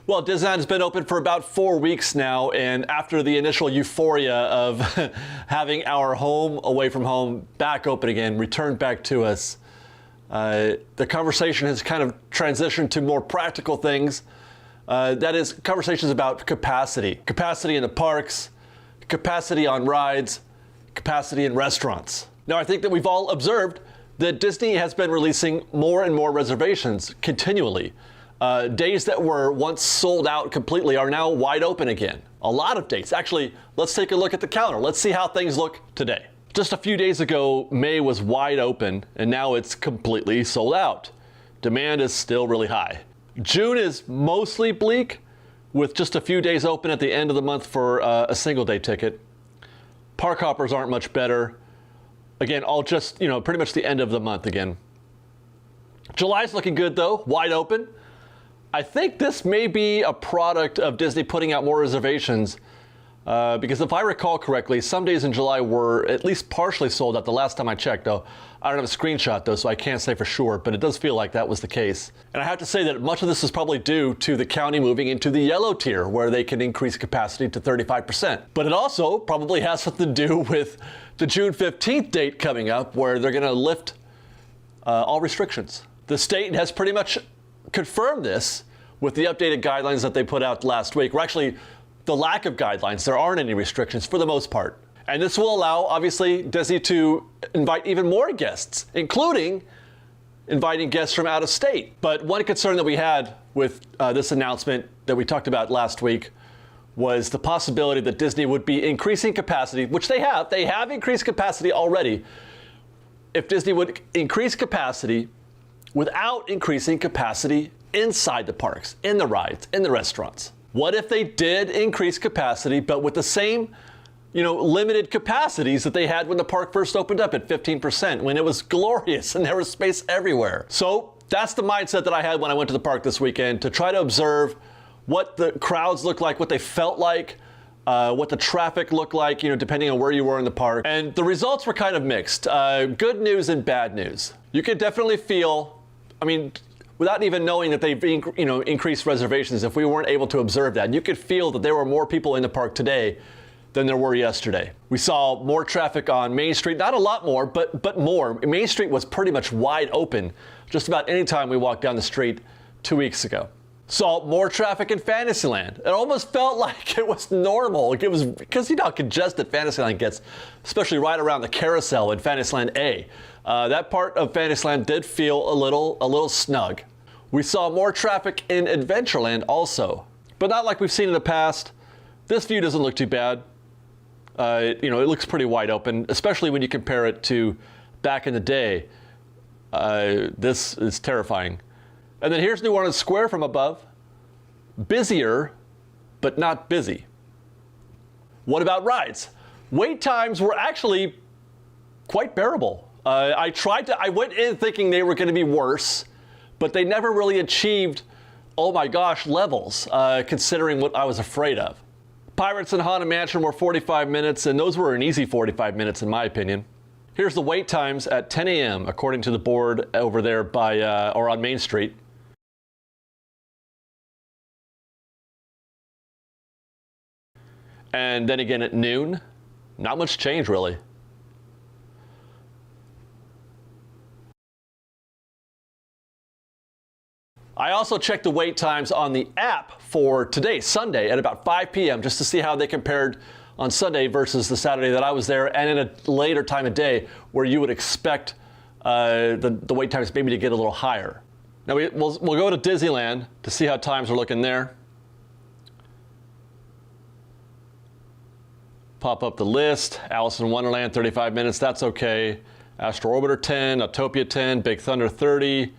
Well, Disneyland has been open for about 4 weeks now, and after the initial euphoria of having our home away from home back open again, returned back to us, the conversation has kind of transitioned to more practical things. That is, conversations about capacity. Capacity in the parks, capacity on rides, capacity in restaurants. Now, I think that we've all observed that Disney has been releasing more and more reservations continually. Days that were once sold out completely are now wide open again. A lot of dates. Actually, let's take a look at the calendar. Let's see how things look today. Just a few days ago, May was wide open, and now it's completely sold out. Demand is still really high. June is mostly bleak, with just a few days open at the end of the month for a single day ticket. Park hoppers aren't much better. Again, all just, pretty much the end of the month again. July's looking good though, wide open. I think this may be a product of Disney putting out more reservations because if I recall correctly, some days in July were at least partially sold out the last time I checked, though. I don't have a screenshot though, so I can't say for sure, but it does feel like that was the case. And I have to say that much of this is probably due to the county moving into the yellow tier where they can increase capacity to 35%. But it also probably has something to do with the June 15th date coming up where they're going to lift all restrictions. The state has pretty much confirmed this with the updated guidelines that they put out last week, or actually the lack of guidelines. There aren't any restrictions for the most part. And this will allow, obviously, Disney to invite even more guests, including inviting guests from out of state. But one concern that we had with this announcement that we talked about last week was the possibility that Disney would be increasing capacity, which they have. They have increased capacity already. If Disney would increase capacity without increasing capacity inside the parks, in the rides, in the restaurants. What if they did increase capacity, but with the same, limited capacities that they had when the park first opened up at 15%, when it was glorious and there was space everywhere? So that's the mindset that I had when I went to the park this weekend, to try to observe what the crowds looked like, what they felt like, what the traffic looked like, depending on where you were in the park. And the results were kind of mixed. Good news and bad news. You could definitely feel, without even knowing that they've increased reservations, if we weren't able to observe that, you could feel that there were more people in the park today than there were yesterday. We saw more traffic on Main Street, not a lot more, but more. Main Street was pretty much wide open just about any time we walked down the street 2 weeks ago. Saw more traffic in Fantasyland. It almost felt like it was normal. It was because how congested Fantasyland gets, especially right around the carousel in Fantasyland A. That part of Fantasyland did feel a little snug. We saw more traffic in Adventureland also, but not like we've seen in the past. This view doesn't look too bad. It looks pretty wide open, especially when you compare it to back in the day. This is terrifying. And then here's New Orleans Square from above. Busier, but not busy. What about rides? Wait times were actually quite bearable. I went in thinking they were going to be worse, but they never really achieved, oh my gosh, levels, considering what I was afraid of. Pirates and Haunted Mansion were 45 minutes, and those were an easy 45 minutes in my opinion. Here's the wait times at 10 a.m. according to the board over there or on Main Street. And then again at noon, not much change really. I also checked the wait times on the app for today, Sunday, at about 5 p.m. just to see how they compared on Sunday versus the Saturday that I was there, and in a later time of day where you would expect the wait times maybe to get a little higher. Now we'll go to Disneyland to see how times are looking there. Pop up the list. Alice in Wonderland, 35 minutes, that's okay. Astro Orbiter 10, Autopia 10, Big Thunder 30.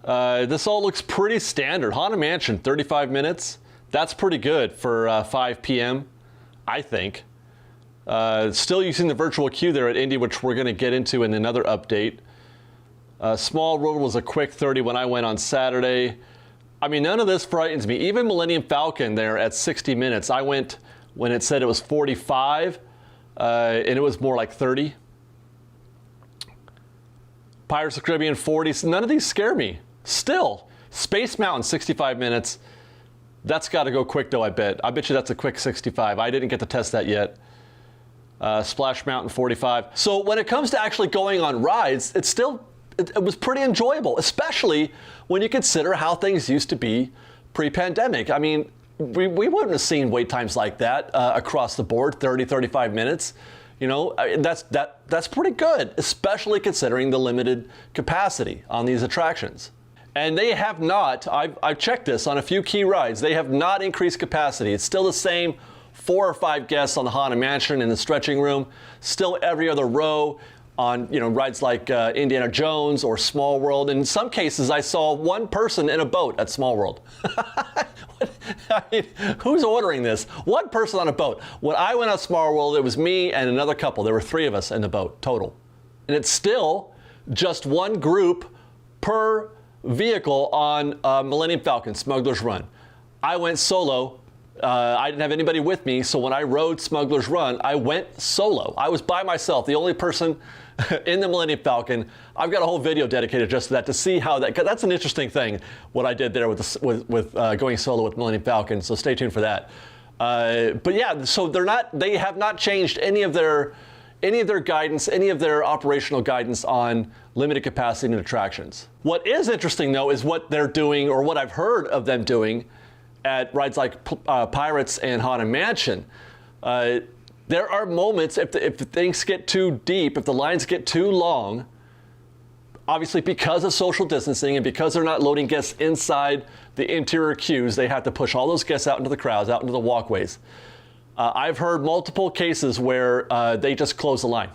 This all looks pretty standard. Haunted Mansion, 35 minutes. That's pretty good for 5 p.m., I think. Still using the virtual queue there at Indy, which we're going to get into in another update. Small World was a quick 30 when I went on Saturday. None of this frightens me. Even Millennium Falcon there at 60 minutes. I went when it said it was 45, and it was more like 30. Pirates of the Caribbean 40. None of these scare me. Still, Space Mountain 65 minutes. That's got to go quick, though, I bet. I bet you that's a quick 65. I didn't get to test that yet. Splash Mountain 45. So when it comes to actually going on rides, it was pretty enjoyable, especially when you consider how things used to be pre-pandemic. I mean, we wouldn't have seen wait times like that across the board, 30, 35 minutes. You know, that's pretty good, especially considering the limited capacity on these attractions. And they have not, I've checked this on a few key rides, they have not increased capacity. It's still the same 4 or 5 guests on the Haunted Mansion in the stretching room, still every other row on, you know, rides like Indiana Jones or Small World. In some cases, I saw one person in a boat at Small World. I mean, who's ordering this? One person on a boat. When I went on Small World, it was me and another couple. There were 3 of us in the boat total. And it's still just one group per vehicle on Millennium Falcon, Smuggler's Run. I went solo. I didn't have anybody with me, so when I rode Smuggler's Run, I went solo. I was by myself, the only person in the Millennium Falcon. I've got a whole video dedicated just to that, to see how that, 'cause that's an interesting thing, what I did there with going solo with Millennium Falcon, so stay tuned for that. But yeah, so they have not changed any of their guidance, any of their operational guidance on limited capacity and attractions. What is interesting, though, is what they're doing, or what I've heard of them doing at rides like Pirates and Haunted Mansion. There are moments, if the things get too deep, if the lines get too long, obviously because of social distancing and because they're not loading guests inside the interior queues, they have to push all those guests out into the crowds, out into the walkways. I've heard multiple cases where they just closed the line.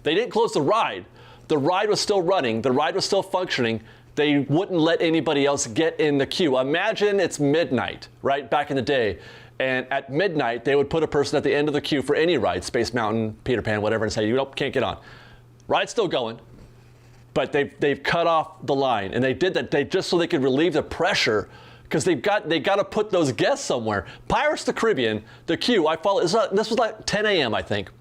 They didn't close the ride. The ride was still running. The ride was still functioning. They wouldn't let anybody else get in the queue. Imagine it's midnight, right, back in the day. And at midnight, they would put a person at the end of the queue for any ride, Space Mountain, Peter Pan, whatever, and say, you can't get on. Ride's still going, but they've cut off the line. And they did that just so they could relieve the pressure, because they got to put those guests somewhere. Pirates of the Caribbean, the queue, this was like 10 a.m., I think.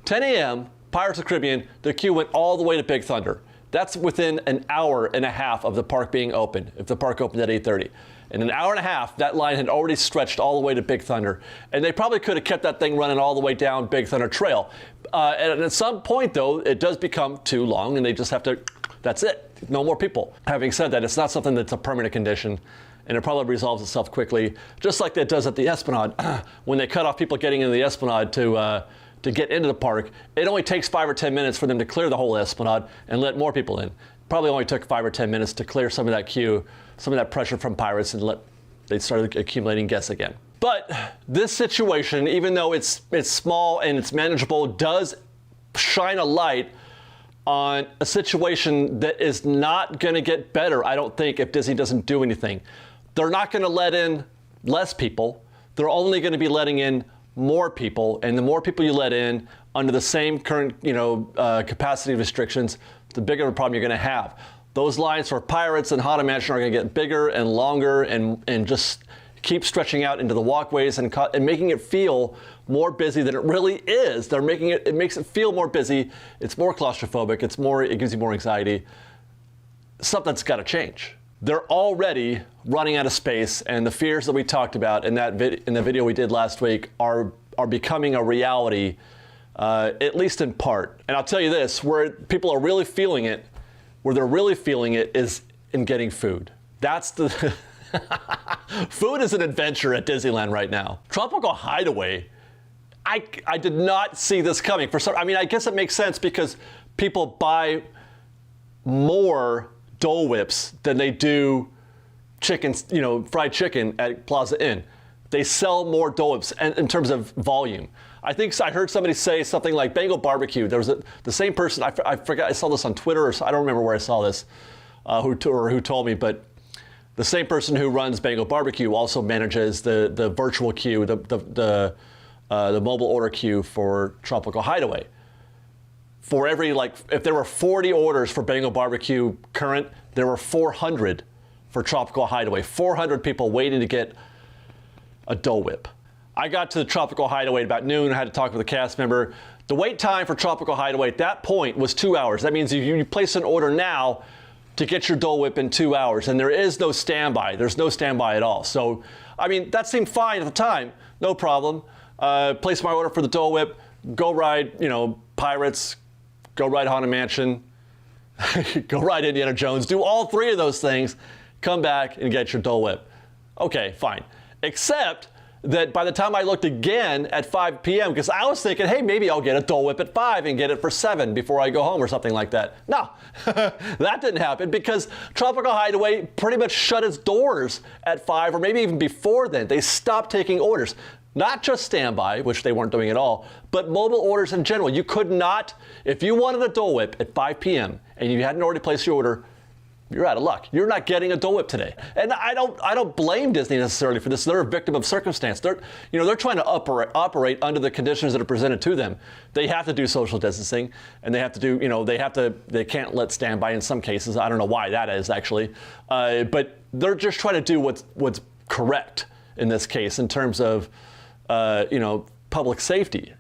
10 a.m., Pirates of the Caribbean, the queue went all the way to Big Thunder. That's within an hour and a half of the park being open, if the park opened at 8:30. In an hour and a half, that line had already stretched all the way to Big Thunder. And they probably could have kept that thing running all the way down Big Thunder Trail. And at some point, though, it does become too long, and they just have to, that's it, no more people. Having said that, it's not something that's a permanent condition, and it probably resolves itself quickly, just like it does at the Esplanade. When they cut off people getting into the Esplanade to get into the park, it only takes 5 or 10 minutes for them to clear the whole Esplanade and let more people in. Probably only took 5 or 10 minutes to clear some of that queue, some of that pressure from Pirates, and they started accumulating guests again. But this situation, even though it's small and it's manageable, does shine a light on a situation that is not going to get better, I don't think, if Disney doesn't do anything. They're not going to let in less people. They're only going to be letting in more people, and the more people you let in under the same current, capacity restrictions, the bigger a problem you're going to have. Those lines for Pirates and Haunted Mansion are going to get bigger and longer, and just keep stretching out into the walkways and making it feel more busy than it really is. It makes it feel more busy. It's more claustrophobic. It gives you more anxiety. Something's got to change. They're already running out of space, and the fears that we talked about in the video we did last week are becoming a reality, at least in part. And I'll tell you this, where people are really feeling it, where they're really feeling it is in getting food. That's the food is an adventure at Disneyland right now. Tropical Hideaway, I did not see this coming. I guess it makes sense because people buy more Dole Whips than they do chicken, fried chicken at Plaza Inn. They sell more Dole Whips in terms of volume. I think I heard somebody say something like Bengal barbecue. There was the same person, I forgot, I saw this on Twitter, or I don't remember where I saw this, who told me, but the same person who runs Bengal barbecue also manages the virtual queue, the mobile order queue for Tropical Hideaway. For every, if there were 40 orders for Bengal barbecue current, there were 400 for Tropical Hideaway. 400 people waiting to get a Dole Whip. I got to the Tropical Hideaway about noon. I had to talk with a cast member. The wait time for Tropical Hideaway at that point was 2 hours. That means if you place an order now to get your Dole Whip in 2 hours, and there is no standby. There's no standby at all. So I mean, that seemed fine at the time. No problem. Place my order for the Dole Whip, go ride, Pirates, go ride Haunted Mansion, go ride Indiana Jones, do all three of those things, come back and get your Dole Whip. Okay, fine. Except that by the time I looked again at 5 p.m., because I was thinking, hey, maybe I'll get a Dole Whip at 5 and get it for 7 before I go home or something like that. No, that didn't happen because Tropical Hideaway pretty much shut its doors at 5 or maybe even before then. They stopped taking orders. Not just standby, which they weren't doing at all, but mobile orders in general. You could not, if you wanted a Dole Whip at 5 p.m. and you hadn't already placed your order, you're out of luck. You're not getting a Dole Whip today. And I don't blame Disney necessarily for this. They're a victim of circumstance. They're trying to operate under the conditions that are presented to them. They have to do social distancing, and they have to do, they can't let standby in some cases. I don't know why that is actually, but they're just trying to do what's correct in this case in terms of, public safety.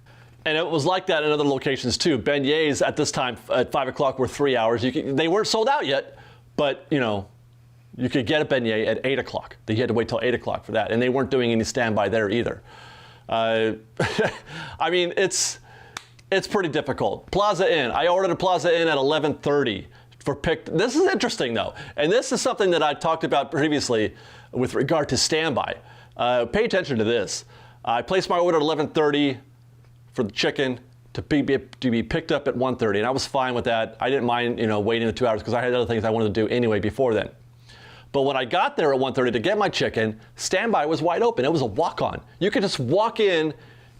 And it was like that in other locations too. Beignets at this time at 5 o'clock were 3 hours. They weren't sold out yet, but you could get a beignet at 8 o'clock. You had to wait till 8 o'clock for that. And they weren't doing any standby there either. I mean, it's pretty difficult. Plaza Inn, I ordered a Plaza Inn at 11:30 for pick. This is interesting though. And this is something that I talked about previously with regard to standby. Pay attention to this. I placed my order at 11:30 for the chicken to be picked up at 1:30, and I was fine with that. I didn't mind, waiting the 2 hours because I had other things I wanted to do anyway before then. But when I got there at 1:30 to get my chicken, standby was wide open. It was a walk-on. You could just walk in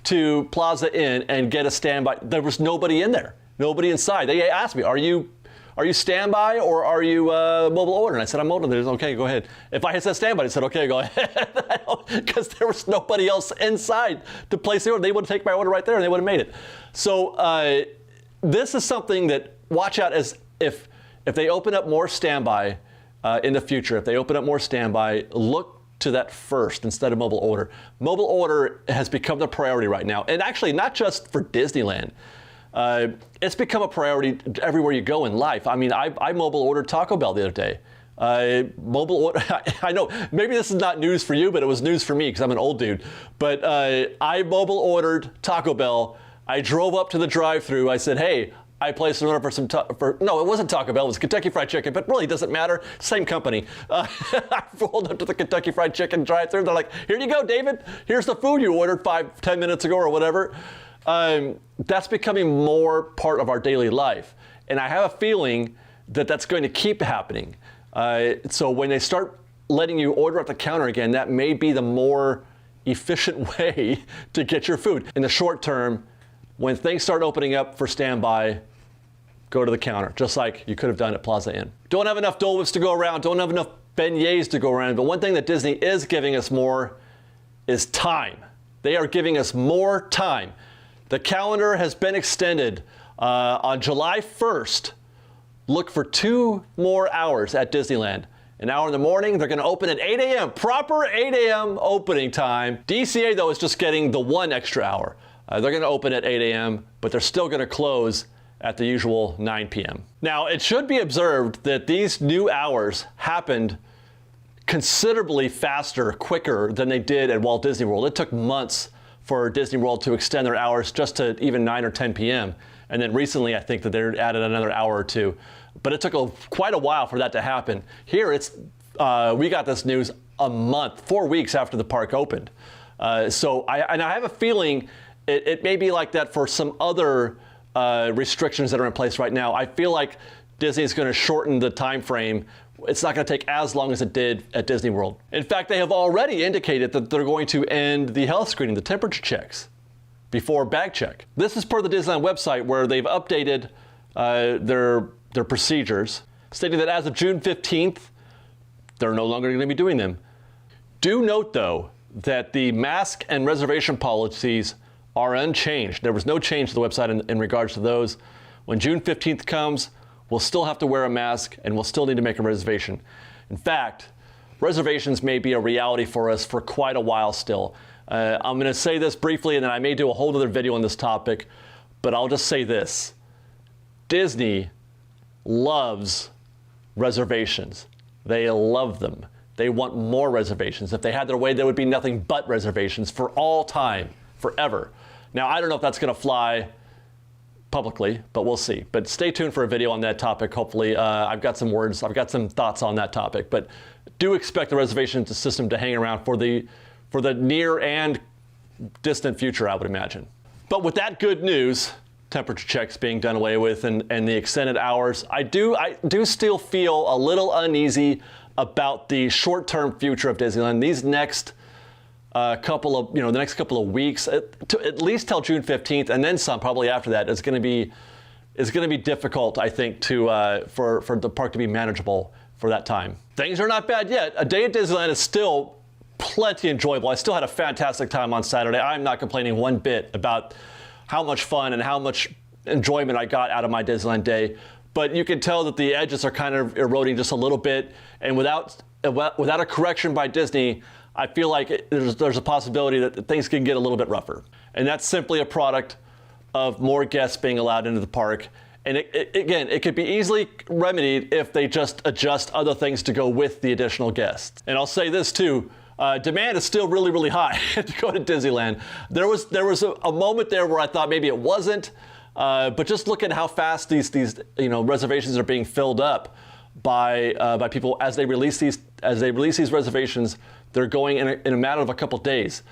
to Plaza Inn and get a standby. There was nobody in there, nobody inside. They asked me, "Are you standby or are you mobile order?" And I said, "I'm mobile." They said, "Okay, go ahead." If I had said standby, they said, "Okay, go ahead," because there was nobody else inside to place the order. They would have taken my order right there and they would have made it. So this is something that watch out as if they open up more standby in the future. If they open up more standby, look to that first instead of mobile order. Mobile order has become the priority right now, and actually not just for Disneyland. It's become a priority everywhere you go in life. I mean, I mobile ordered Taco Bell the other day. Mobile order, I know, maybe this is not news for you, but it was news for me because I'm an old dude. But I mobile ordered Taco Bell. I drove up to the drive-thru. I said, "Hey, I placed an order for no, it wasn't Taco Bell. It was Kentucky Fried Chicken, but really doesn't matter. Same company." I rolled up to the Kentucky Fried Chicken drive-thru. They're like, "Here you go, David. Here's the food you ordered 5-10 minutes ago or whatever." That's becoming more part of our daily life. And I have a feeling that that's going to keep happening. So when they start letting you order at the counter again, that may be the more efficient way to get your food. In the short term, when things start opening up for standby, go to the counter, just like you could have done at Plaza Inn. Don't have enough Dole Whips to go around, don't have enough beignets to go around, but one thing that Disney is giving us more is time. They are giving us more time. The calendar has been extended on July 1st. Look for 2 more hours at Disneyland. An hour in the morning, they're going to open at 8 a.m., proper 8 a.m. opening time. DCA, though, is just getting the 1 extra hour. They're going to open at 8 a.m., but they're still going to close at the usual 9 p.m. Now, it should be observed that these new hours happened considerably faster, quicker than they did at Walt Disney World. It took months for Disney World to extend their hours just to even 9 or 10 p.m. And then recently, I think that they added another hour or two. But it took quite a while for that to happen. Here, we got this news a month, 4 weeks after the park opened. So I have a feeling it may be like that for some other restrictions that are in place right now. I feel like Disney is going to shorten the time frame. It's not going to take as long as it did at Disney World. In fact, they have already indicated that they're going to end the health screening, the temperature checks, before bag check. This is per the Disneyland website where they've updated their procedures, stating that as of June 15th, they're no longer going to be doing them. Do note, though, that the mask and reservation policies are unchanged. There was no change to the website in regards to those. When June 15th comes, we'll still have to wear a mask and we'll still need to make a reservation. In fact, reservations may be a reality for us for quite a while still. I'm going to say this briefly and then I may do a whole other video on this topic, but I'll just say this. Disney loves reservations. They love them. They want more reservations. If they had their way, there would be nothing but reservations for all time, forever. Now, I don't know if that's going to fly publicly, but we'll see. But stay tuned for a video on that topic. Hopefully, I've got some thoughts on that topic. But do expect the reservation system to hang around for the near and distant future, I would imagine. But with that good news, temperature checks being done away with and the extended hours, I do still feel a little uneasy about the short-term future of Disneyland. These next the next couple of weeks, at least till June 15th, and then some probably after that, is going to be difficult, I think, for the park to be manageable for that time. Things are not bad yet. A day at Disneyland is still plenty enjoyable. I still had a fantastic time on Saturday. I'm not complaining one bit about how much fun and how much enjoyment I got out of my Disneyland day. But you can tell that the edges are kind of eroding just a little bit, and without a correction by Disney, I feel like there's a possibility that things can get a little bit rougher. And that's simply a product of more guests being allowed into the park. And again, it could be easily remedied if they just adjust other things to go with the additional guests. And I'll say this too, demand is still really, really high to go to Disneyland. There was a moment there where I thought maybe it wasn't, but just look at how fast these reservations are being filled up by people as they release these reservations. They're going in a matter of a couple days.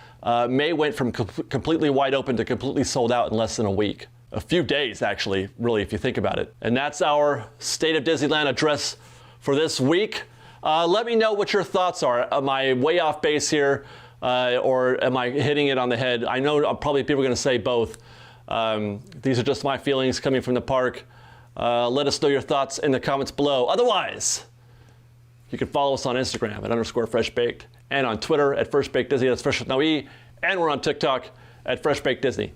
May went from completely wide open to completely sold out in less than a week. A few days, actually, really, if you think about it. And that's our State of Disneyland address for this week. Let me know what your thoughts are. Am I way off base here, or am I hitting it on the head? I know probably people are going to say both. These are just my feelings coming from the park. Let us know your thoughts in the comments below. Otherwise, you can follow us on Instagram at _FreshBaked and on Twitter at FreshBakedDisney, that's Fresh with no E, and we're on TikTok at FreshBakedDisney.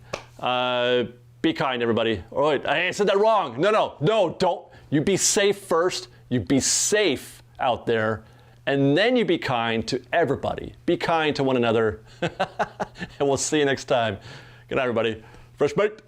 Be kind, everybody. Oh, wait, I said that wrong. No, don't. You be safe first. You be safe out there, and then you be kind to everybody. Be kind to one another, and we'll see you next time. Good night, everybody. Fresh Baked.